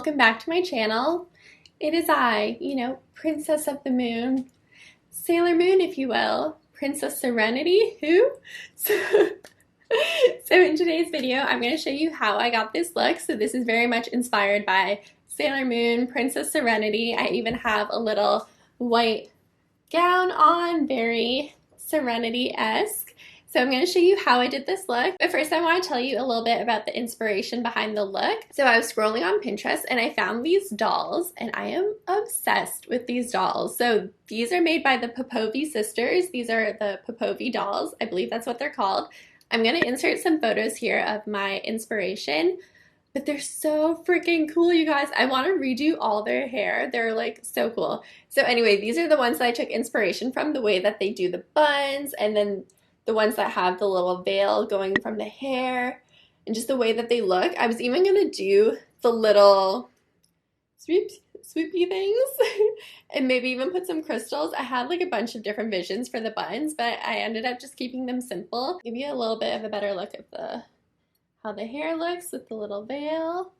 welcome back to my channel. It is I, Princess of the Moon, Sailor Moon, if you will, Princess Serenity, who? So in today's video, I'm going to show you how I got this look. So this is very much inspired by Sailor Moon, Princess Serenity. I even have a little white gown on, very Serenity-esque. So I'm going to show you how I did this look. But first I want to tell you a little bit about the inspiration behind the look. So I was scrolling on Pinterest and I found these dolls and I am obsessed with these dolls. So these are made by the Popovy sisters. These are the Popovy Dolls. I believe that's what they're called. I'm going to insert some photos here of my inspiration. But they're so freaking cool, you guys. I want to redo all their hair. They're like so cool. So anyway, these are the ones that I took inspiration from, the way that they do the buns, and then the ones that have the little veil going from the hair, and just the way that they look. I was even going to do the little swoopy things and maybe even put some crystals. I had like a bunch of different visions for the buns, but I ended up just keeping them simple. Give you a little bit of a better look at how the hair looks with the little veil.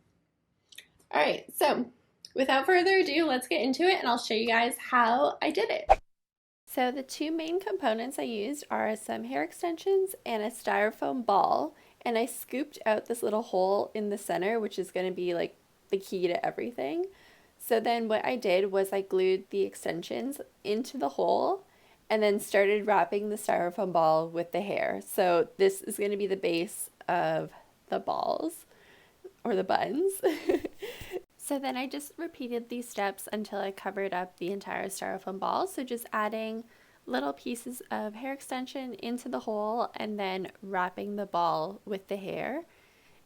All right, so without further ado, let's get into it and I'll show you guys how I did it. So the two main components I used are some hair extensions and a styrofoam ball, and I scooped out this little hole in the center, which is going to be like the key to everything. So then what I did was I glued the extensions into the hole and then started wrapping the styrofoam ball with the hair. So this is going to be the base of the balls or the buns. So then I just repeated these steps until I covered up the entire styrofoam ball. So just adding little pieces of hair extension into the hole and then wrapping the ball with the hair.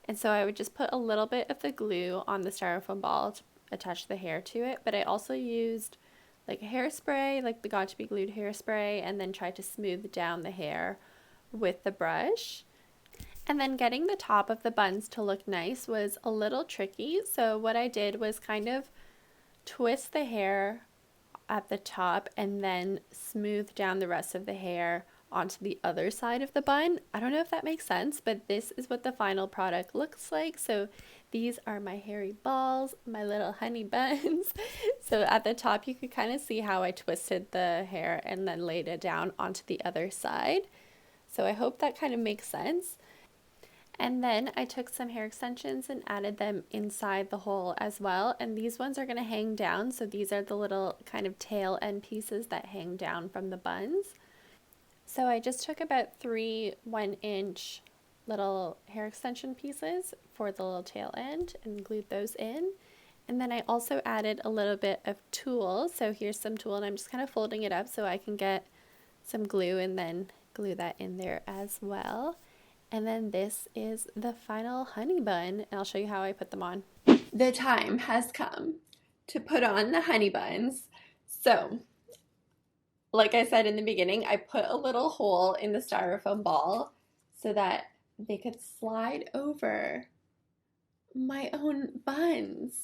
And so I would just put a little bit of the glue on the styrofoam ball to attach the hair to it. But I also used like a hairspray, like the Got to Be Glued hairspray, and then tried to smooth down the hair with the brush. And then getting the top of the buns to look nice was a little tricky. So what I did was kind of twist the hair at the top and then smooth down the rest of the hair onto the other side of the bun. I don't know if that makes sense, but this is what the final product looks like. So these are my hairy balls, my little honey buns. So at the top you could kind of see how I twisted the hair and then laid it down onto the other side. So I hope that kind of makes sense. And then I took some hair extensions and added them inside the hole as well. And these ones are going to hang down. So these are the little kind of tail end pieces that hang down from the buns. So I just took about 3 1-inch little hair extension pieces for the little tail end and glued those in. And then I also added a little bit of tulle. So here's some tulle and I'm just kind of folding it up so I can get some glue and then glue that in there as well. And then this is the final honey bun, and I'll show you how I put them on. The time has come to put on the honey buns. So, like I said in the beginning, I put a little hole in the styrofoam ball so that they could slide over my own buns.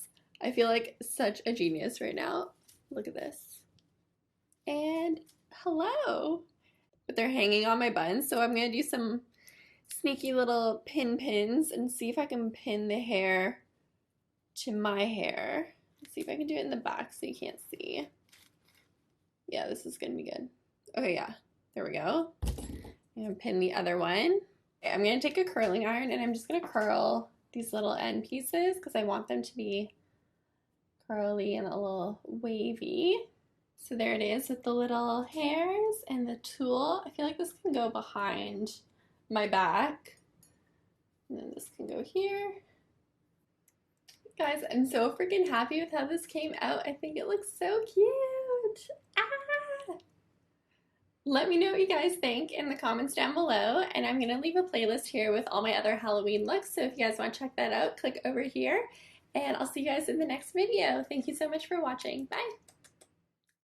I feel like such a genius right now. Look at this. And hello. But they're hanging on my buns, so I'm going to do some sneaky little pins and see if I can pin the hair to my hair. Let's see if I can do it in the back so you can't see. Yeah, this is gonna be good. Okay, yeah, there we go. I'm gonna pin the other one. Okay, I'm gonna take a curling iron and I'm just gonna curl these little end pieces because I want them to be curly and a little wavy. So there it is with the little hairs and the tulle. I feel like this can go behind my back, and then this can go here. Guys, I'm so freaking happy with how this came out. I think it looks so cute. Let me know what you guys think in the comments down below, and I'm gonna leave a playlist here with all my other Halloween looks, so if you guys want to check that out, click over here, and I'll see you guys in the next video. Thank you so much for watching. Bye.